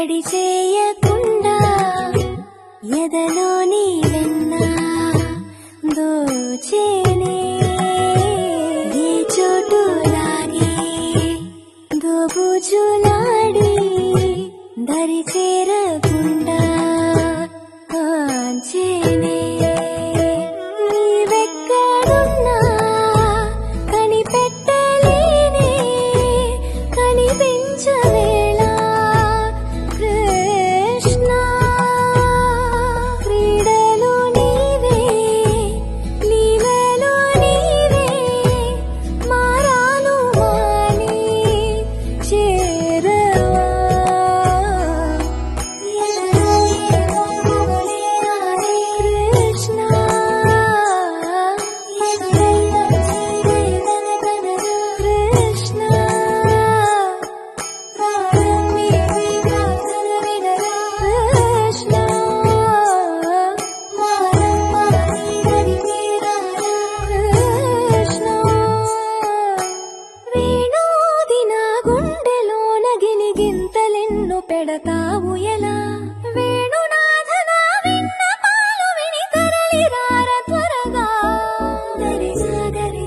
తడి చేయకుండా ఎదలోని వెన్న దోచేనే ఏ చోటు లాగే దోబుజులాడి దరి చేరకుండా కాంచేనే నీవెక్కడున్నా కనిపెట్టలేనే కనిపించవేళ కృష్ణ క్రీడలు నీవే లీలలు నీవే మారాను మాని చేరవా కృష్ణ కృష్ణ గింతలెన్ను పెడతావు ఎలా వేణునాథన విన్నపాలు విని తరలి రార త్వరగా దరి సాగరి